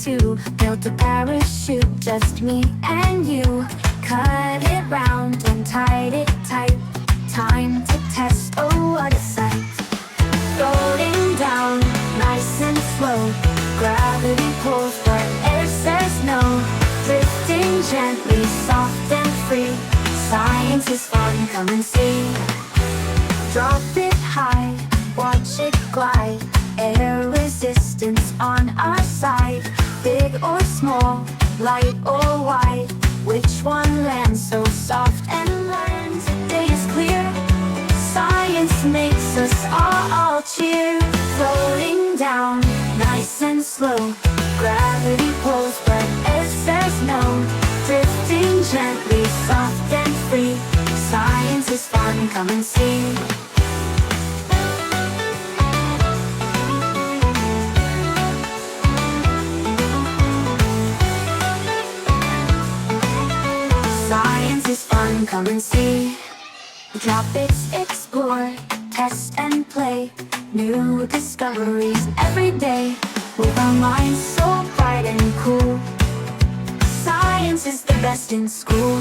too. Built a parachute, just me and you. Cut it round and tied it tight. Time to test, oh what a sight. Floating down, nice and slow. Gravity pulls but air says no. Drifting gently, soft and free. Science is fun, come and see. Drop it high, watch it glide. Air resistance on our side. Big or small, light or wide. Which one lands so soft and learns? Day is clear. Science makes us all cheer. Floating down, nice and slow. Gravity pulls but air says no. Drifting gently, soft and free. Science is fun, come and see. Science is fun, come and see. Tropics explore, test and play. New discoveries every day. With our minds so bright and cool. Science is the best in school.